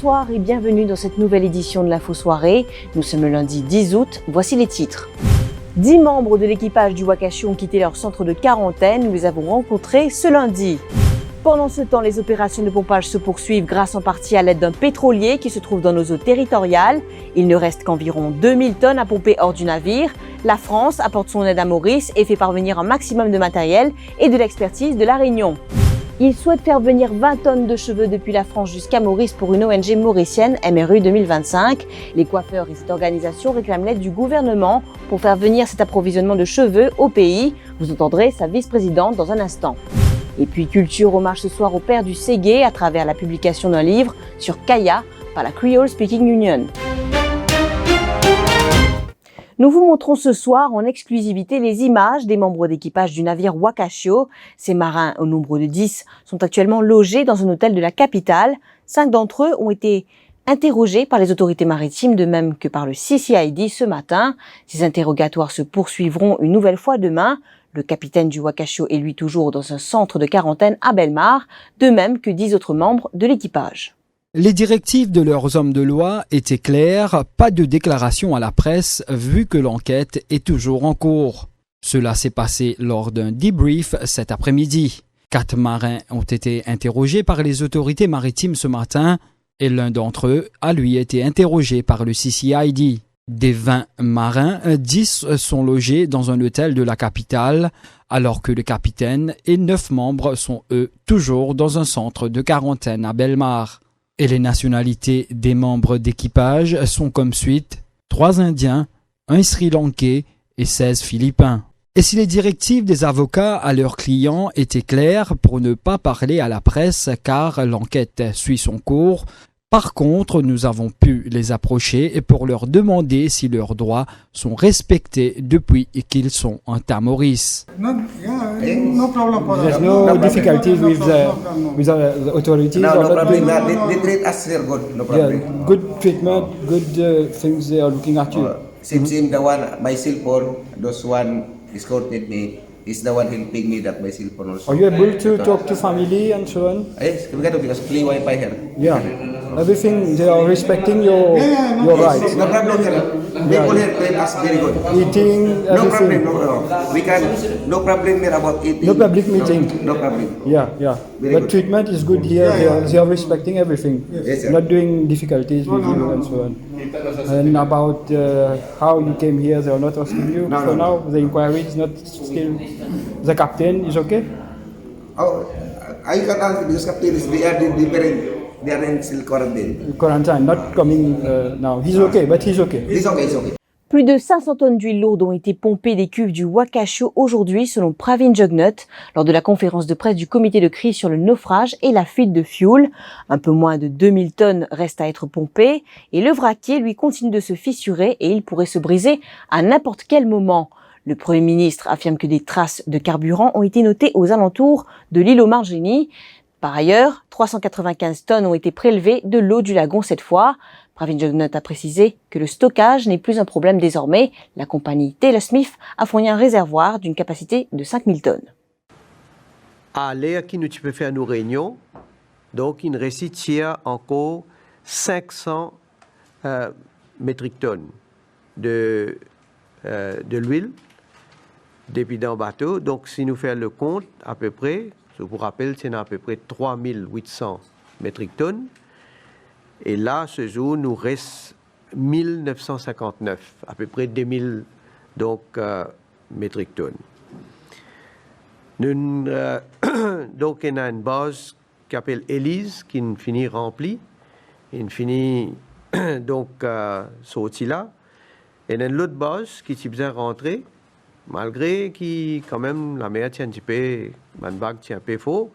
Bonsoir et bienvenue dans cette nouvelle édition de l'Info Soirée. Nous sommes le lundi 10 août, voici les titres. 10 membres de l'équipage du Wakashio ont quitté leur centre de quarantaine, nous les avons rencontrés ce lundi. Pendant ce temps, les opérations de pompage se poursuivent grâce en partie à l'aide d'un pétrolier qui se trouve dans nos eaux territoriales. Il ne reste qu'environ 2000 tonnes à pomper hors du navire. La France apporte son aide à Maurice et fait parvenir un maximum de matériel et de l'expertise de La Réunion. Il souhaite faire venir 20 tonnes de cheveux depuis la France jusqu'à Maurice pour une ONG mauricienne, MRU 2025. Les coiffeurs et cette organisation réclament l'aide du gouvernement pour faire venir cet approvisionnement de cheveux au pays. Vous entendrez sa vice-présidente dans un instant. Et puis culture, hommage ce soir au père du Ségué à travers la publication d'un livre sur Kaya par la Creole Speaking Union. Nous vous montrons ce soir en exclusivité les images des membres d'équipage du navire Wakashio. Ces marins, au nombre de 10, sont actuellement logés dans un hôtel de la capitale. 5 d'entre eux ont été interrogés par les autorités maritimes, de même que par le CCID ce matin. Ces interrogatoires se poursuivront une nouvelle fois demain. Le capitaine du Wakashio est lui toujours dans un centre de quarantaine à Bellemare, de même que 10 autres membres de l'équipage. Les directives de leurs hommes de loi étaient claires, pas de déclaration à la presse vu que l'enquête est toujours en cours. Cela s'est passé lors d'un debrief cet après-midi. 4 marins ont été interrogés par les autorités maritimes ce matin et l'un d'entre eux a lui été interrogé par le CCID. Des 20 marins, 10 sont logés dans un hôtel de la capitale, alors que le capitaine et 9 membres sont eux toujours dans un centre de quarantaine à Bellemare. Et les nationalités des membres d'équipage sont comme suite 3 Indiens, 1 Sri Lankais et 16 Philippins. Et si les directives des avocats à leurs clients étaient claires pour ne pas parler à la presse car l'enquête suit son cours, par contre, nous avons pu les approcher pour leur demander si leurs droits sont respectés depuis qu'ils sont en Maurice. No problem for There's us. no difficulties with the authorities. No, or no not problem. doing- They treat us here good. No Yeah, problem. good treatment, good things they are looking at you. Same the one my cell phone. Those one escorted me. Is the one helping me that my cell phone also. Are you able to talk to family and so on? Yes, we got to because free Wi-Fi here. Yeah, everything they are respecting your rights. No problem here. People here treat us very good. Eating, No problem. everything. No. We can. No problem here about eating. No public meeting. No problem. Yeah. Very But good. treatment is good here. They are respecting everything. Yes, sir. Not doing difficulties with you and so on. And about how you came here, they are not asking you. No, For no. now, the inquiry is not still. The captain is okay. Oh, I can ask because captain is they are different. They are in still quarantine. Quarantine, not coming now. He's okay, but he's okay. It's okay. It's okay. Plus de 500 tonnes d'huile lourde ont été pompées des cuves du Wakashio aujourd'hui, selon Pravin Jugnut, lors de la conférence de presse du comité de crise sur le naufrage et la fuite de fuel. Un peu moins de 2000 tonnes restent à être pompées et le vraquier, lui, continue de se fissurer et il pourrait se briser à n'importe quel moment. Le Premier ministre affirme que des traces de carburant ont été notées aux alentours de l'île aux Margini. Par ailleurs, 395 tonnes ont été prélevées de l'eau du lagon cette fois. Pravin Jugnut a précisé que le stockage n'est plus un problème désormais. La compagnie Taylor Smith a fourni un réservoir d'une capacité de 5000 tonnes. À l'air qui nous peut faire nos réunions, donc il reste hier encore 500 métriques tonnes de l'huile depuis dans le bateau. Donc si nous faisons le compte, à peu près, je vous rappelle, c'est à peu près 3800 métriques tonnes. Et là, ce jour, nous reste 1959, à peu près 2000 donc, métriques tonnes. Nous, donc, il y a une base qui s'appelle Élise, qui finit remplie. Il finit donc sorti là. Et il y a une autre base qui s'est besoin rentrer, malgré qui, quand même, la mer tient un petit peu, la bague tient un peu fort.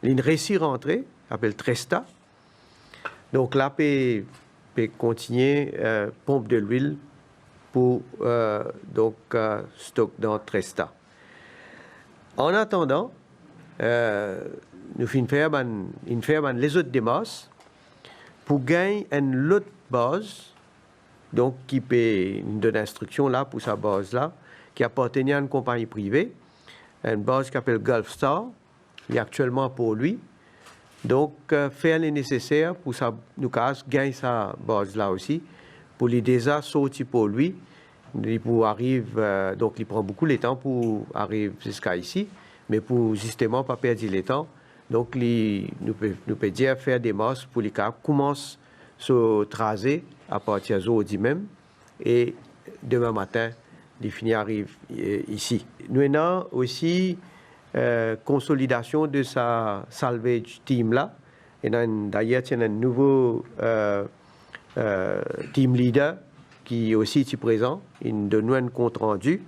Il réussit à rentrer, s'appelle Tresta. Donc là, peut continuer pompe de l'huile pour stock dans Tresta. En attendant, nous finissons faire les autres démarches pour gagner une autre base, donc qui peut nous donner instruction là pour sa base là, qui appartenait à une compagnie privée, une base qui s'appelle Gulf Star, qui est actuellement pour lui. Donc, faire le nécessaire pour ça, nous gagner sa base là aussi, pour les déjà sortir pour lui. Il arrive, donc il prend beaucoup de temps pour arriver jusqu'à ici, mais pour justement pas perdre le temps, donc nous peut dire faire des marches pour les cas commencent se tracer à partir d'aujourd'hui même et demain matin, les finis arrivent ici. Nous avons aussi consolidation de sa salvage team là. Et d'ailleurs, il y a un nouveau team leader qui est aussi présent. Il donne un compte rendu.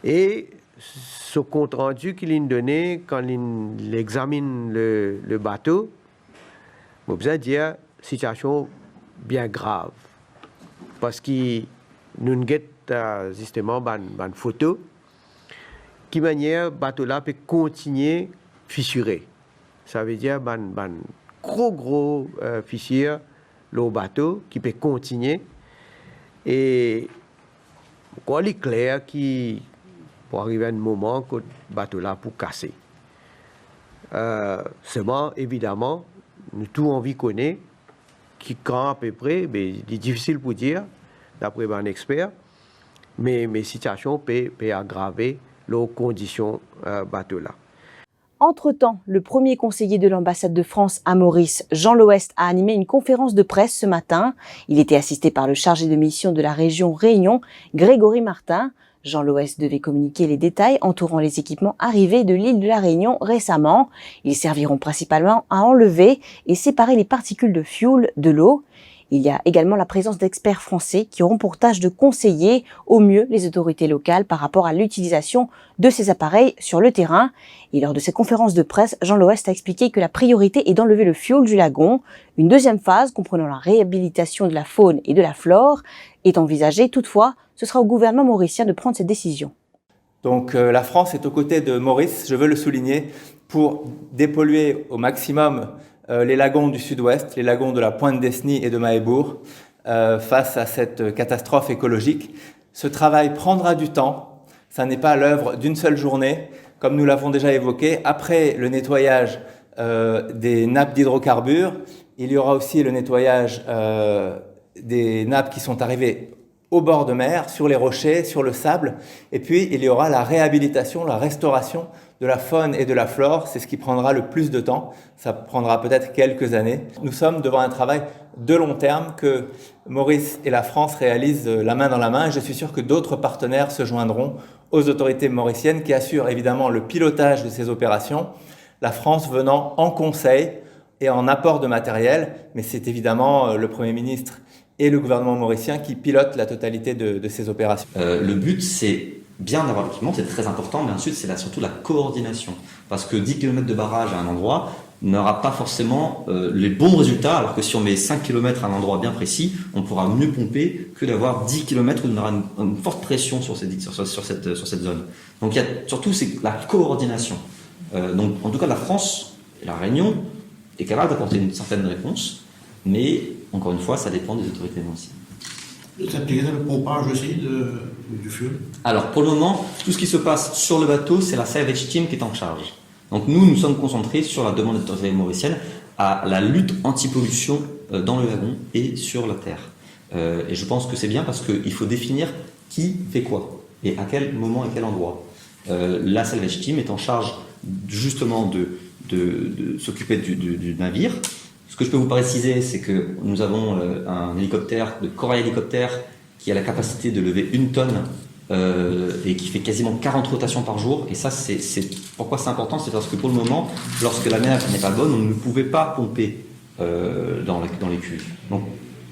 Et ce compte rendu qu'il a donné quand il examine le bateau, on peut dire situation bien grave. Parce que nous avons justement une photo qui manière le bateau là peut continuer fissurer. Ça veut dire gros fissure le bateau qui peut continuer et quoi il est clair qui pour arriver à un moment que le bateau là pour casser. Seulement évidemment nous tout envie connaît qui quand à peu près mais c'est difficile pour dire d'après un expert mais situation peut aggraver les conditions bateau là. Entre-temps, le premier conseiller de l'ambassade de France à Maurice, Jean Loest, a animé une conférence de presse ce matin. Il était assisté par le chargé de mission de la région Réunion, Grégory Martin. Jean Loest devait communiquer les détails entourant les équipements arrivés de l'île de la Réunion récemment. Ils serviront principalement à enlever et séparer les particules de fioul de l'eau. Il y a également la présence d'experts français qui auront pour tâche de conseiller au mieux les autorités locales par rapport à l'utilisation de ces appareils sur le terrain. Et lors de cette conférence de presse, Jean Loest a expliqué que la priorité est d'enlever le fioul du lagon. Une deuxième phase, comprenant la réhabilitation de la faune et de la flore, est envisagée. Toutefois, ce sera au gouvernement mauricien de prendre cette décision. Donc la France est aux côtés de Maurice, je veux le souligner, pour dépolluer au maximum les lagons du sud-ouest, les lagons de la Pointe d'Esny et de Mahébourg, face à cette catastrophe écologique. Ce travail prendra du temps, ça n'est pas l'œuvre d'une seule journée, comme nous l'avons déjà évoqué. Après le nettoyage des nappes d'hydrocarbures, il y aura aussi le nettoyage des nappes qui sont arrivées au bord de mer, sur les rochers, sur le sable, et puis il y aura la réhabilitation, la restauration de la faune et de la flore. C'est ce qui prendra le plus de temps, ça prendra peut-être quelques années. Nous sommes devant un travail de long terme que Maurice et la France réalisent la main dans la main, et je suis sûr que d'autres partenaires se joindront aux autorités mauriciennes qui assurent évidemment le pilotage de ces opérations, la France venant en conseil et en apport de matériel, mais c'est évidemment le Premier ministre et le gouvernement mauricien qui pilote la totalité de ces opérations. Le but, c'est bien d'avoir l'équipement, c'est très important, mais ensuite, c'est surtout la coordination. Parce que 10 km de barrage à un endroit n'aura pas forcément les bons résultats, alors que si on met 5 km à un endroit bien précis, on pourra mieux pomper que d'avoir 10 km où on aura une forte pression sur cette zone. Donc, il y a surtout c'est la coordination. Donc, en tout cas, la France et la Réunion est capable d'apporter une certaine réponse, mais encore une fois, ça dépend des autorités mauriciennes. Vous impliquez dans le pompage aussi du fioul? Alors, pour le moment, tout ce qui se passe sur le bateau, c'est la salvage team qui est en charge. Donc, nous sommes concentrés sur la demande des autorités mauriciennes à la lutte anti-pollution dans le lagon et sur la terre. Et je pense que c'est bien parce qu'il faut définir qui fait quoi et à quel moment et quel endroit. La salvage team est en charge justement de s'occuper du navire. Ce que je peux vous préciser, c'est que nous avons un hélicoptère, de Corail Hélicoptère, qui a la capacité de lever 1 tonne et qui fait quasiment 40 rotations par jour. Et ça, pourquoi c'est important, c'est parce que pour le moment, lorsque la mer n'est pas bonne, on ne pouvait pas pomper dans les cuves. Donc,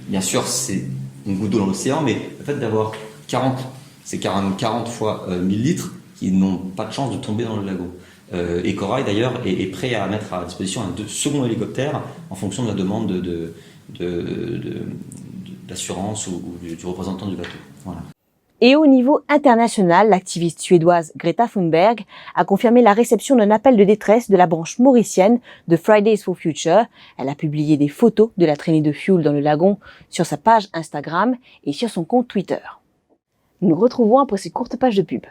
bien sûr, c'est une goutte d'eau dans l'océan, mais le fait d'avoir 40 fois 1000 litres qui n'ont pas de chance de tomber dans le lagon. Et Corail d'ailleurs est prêt à mettre à disposition un second hélicoptère en fonction de la demande d'assurance ou du représentant du bateau. Voilà. Et au niveau international, l'activiste suédoise Greta Thunberg a confirmé la réception d'un appel de détresse de la branche mauricienne de Fridays for Future. Elle a publié des photos de la traînée de fioul dans le lagon sur sa page Instagram et sur son compte Twitter. Nous nous retrouvons après ces courtes pages de pub.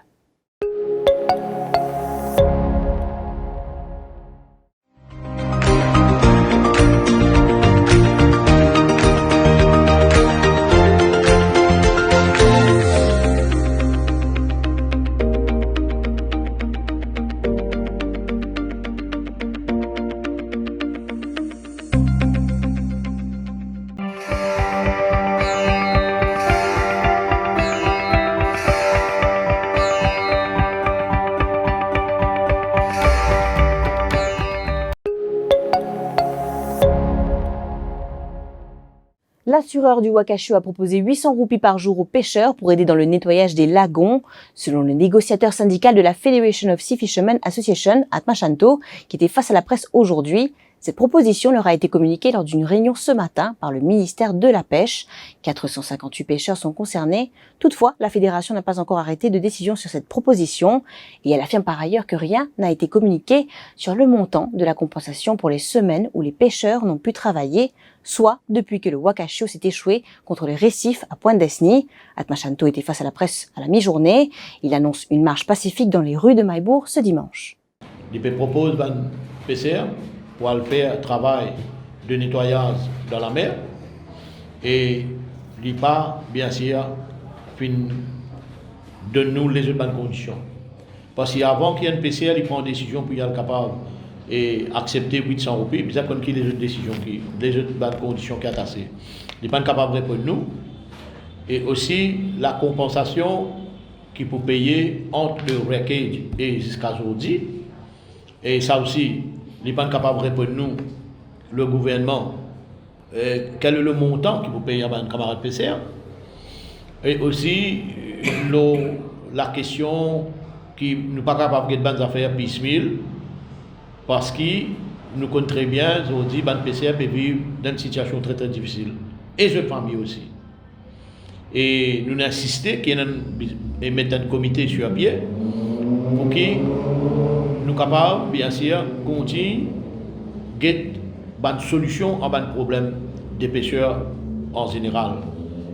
L'assureur du Wakashio a proposé 800 roupies par jour aux pêcheurs pour aider dans le nettoyage des lagons, selon le négociateur syndical de la Federation of Sea Fishermen Association, Atmashanto, qui était face à la presse aujourd'hui. Cette proposition leur a été communiquée lors d'une réunion ce matin par le ministère de la Pêche. 458 pêcheurs sont concernés. Toutefois, la fédération n'a pas encore arrêté de décision sur cette proposition et elle affirme par ailleurs que rien n'a été communiqué sur le montant de la compensation pour les semaines où les pêcheurs n'ont pu travailler, soit depuis que le Wakashio s'est échoué contre les récifs à Pointe-Desny. Atmashanto était face à la presse à la mi-journée. Il annonce une marche pacifique dans les rues de Maïbourg ce dimanche. Il propose un PCR pour aller faire un travail de nettoyage dans la mer et il pas bien sûr de nous les autres bonnes conditions. Parce qu'avant qu'il y ait une PCR, il prend une décision pour y être capable et accepter 800 roupies, puis après qu'il y ait les autres décisions, les autres bonnes conditions qui sont assez. Il n'est pas capable de répondre nous. Et aussi la compensation qu'il peut payer entre le wreckage et jusqu'à aujourd'hui. Et ça aussi, il n'est pas capable de répondre nous, le gouvernement, quel est le montant qu'il peut payer à un camarade PCR. Et aussi la question qui n'est pas capable de faire des affaires piecemeal, parce que nous connaissons très bien, aujourd'hui, les PCR peut vivre dans une situation très très difficile. Et je famille aussi. Et nous insistons qu'il y ait un comité sur pied pour que nous capables, bien sûr, continuer à get une solution à un problème des pêcheurs en général.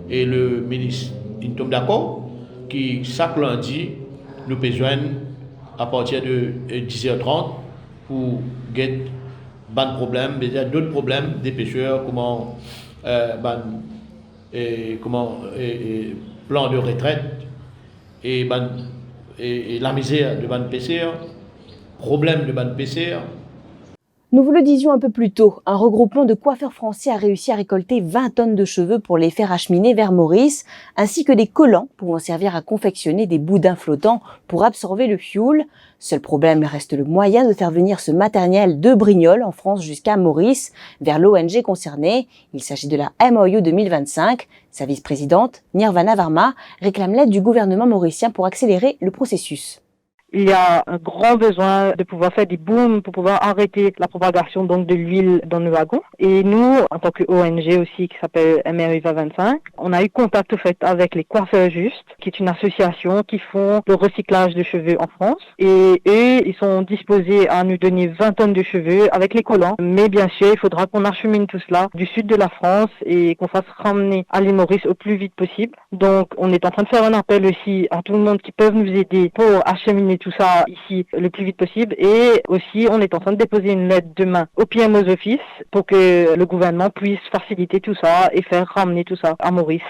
Et le ministre, il tombe d'accord que chaque lundi, nous besoin à partir de 10h30 pour get un problème, d'autres problèmes des pêcheurs, comment plan de retraite et la misère de ban pêcheurs, problème de ban pêcheurs. Nous vous le disions un peu plus tôt, un regroupement de coiffeurs français a réussi à récolter 20 tonnes de cheveux pour les faire acheminer vers Maurice, ainsi que des collants pouvant servir à confectionner des boudins flottants pour absorber le fioul. Seul problème reste le moyen de faire venir ce matériel de Brignoles en France jusqu'à Maurice, vers l'ONG concernée. Il s'agit de la MOU 2025. Sa vice-présidente, Nirvana Varma, réclame l'aide du gouvernement mauricien pour accélérer le processus. Il y a un grand besoin de pouvoir faire des booms pour pouvoir arrêter la propagation donc de l'huile dans le wagon. Et nous, en tant que ONG aussi qui s'appelle MRU 25, on a eu contact au fait avec les Coiffeurs Justes, qui est une association qui font le recyclage de cheveux en France. Et eux, ils sont disposés à nous donner 20 tonnes de cheveux avec les collants. Mais bien sûr, il faudra qu'on achemine tout cela du sud de la France et qu'on fasse ramener à l'île Maurice au plus vite possible. Donc, on est en train de faire un appel aussi à tout le monde qui peut nous aider pour acheminer tout ça ici le plus vite possible, et aussi on est en train de déposer une lettre demain au PMO's Office pour que le gouvernement puisse faciliter tout ça et faire ramener tout ça à Maurice.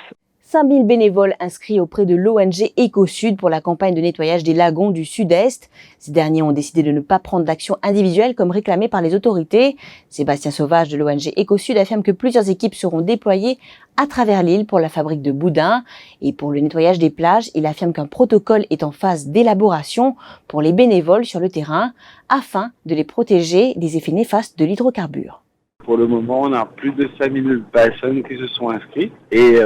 5000 bénévoles inscrits auprès de l'ONG Éco-Sud pour la campagne de nettoyage des lagons du Sud-Est. Ces derniers ont décidé de ne pas prendre d'action individuelle comme réclamé par les autorités. Sébastien Sauvage de l'ONG Éco-Sud affirme que plusieurs équipes seront déployées à travers l'île pour la fabrique de boudins. Et pour le nettoyage des plages, il affirme qu'un protocole est en phase d'élaboration pour les bénévoles sur le terrain afin de les protéger des effets néfastes de l'hydrocarbure. Pour le moment, on a plus de 5000 personnes qui se sont inscrites et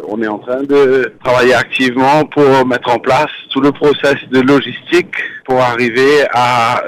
on est en train de travailler activement pour mettre en place tout le process de logistique pour arriver à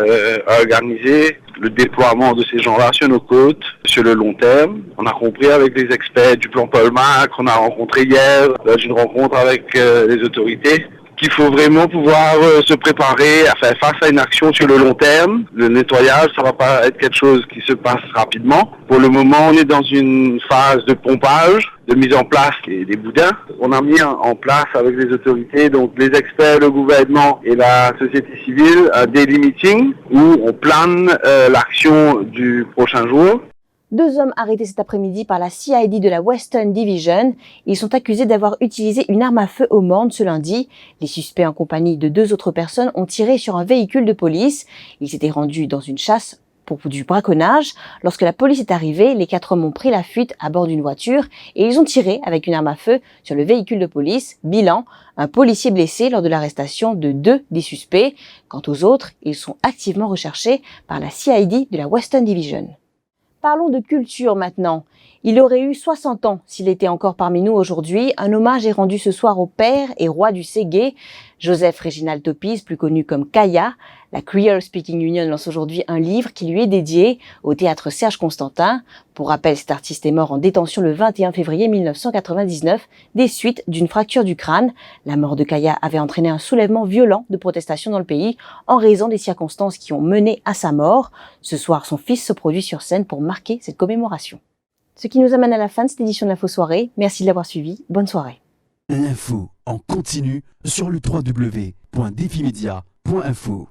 organiser le déploiement de ces gens-là sur nos côtes sur le long terme. On a compris avec les experts du plan Polmac qu'on a rencontré hier, dans une rencontre avec les autorités, qu'il faut vraiment pouvoir se préparer à faire face à une action sur le long terme. Le nettoyage, ça va pas être quelque chose qui se passe rapidement. Pour le moment, on est dans une phase de pompage, de mise en place des boudins. On a mis en place avec les autorités, donc les experts, le gouvernement et la société civile, un daily meeting où on plane l'action du prochain jour. 2 hommes arrêtés cet après-midi par la CID de la Western Division. Ils sont accusés d'avoir utilisé une arme à feu au Morne ce lundi. Les suspects en compagnie de 2 autres personnes ont tiré sur un véhicule de police. Ils s'étaient rendus dans une chasse pour du braconnage. Lorsque la police est arrivée, les 4 hommes ont pris la fuite à bord d'une voiture et ils ont tiré avec une arme à feu sur le véhicule de police. Bilan, un policier blessé lors de l'arrestation de 2 des suspects. Quant aux autres, ils sont activement recherchés par la CID de la Western Division. Parlons de culture maintenant. Il aurait eu 60 ans s'il était encore parmi nous aujourd'hui. Un hommage est rendu ce soir au père et roi du Ségé, Joseph Réginald Topis, plus connu comme Kaya. La Creole Speaking Union lance aujourd'hui un livre qui lui est dédié au théâtre Serge Constantin. Pour rappel, cet artiste est mort en détention le 21 février 1999 des suites d'une fracture du crâne. La mort de Kaya avait entraîné un soulèvement violent de protestation dans le pays en raison des circonstances qui ont mené à sa mort. Ce soir, son fils se produit sur scène pour marquer cette commémoration. Ce qui nous amène à la fin de cette édition de l'Info Soirée. Merci de l'avoir suivi. Bonne soirée. L'info en continu sur le www.defimedia.info.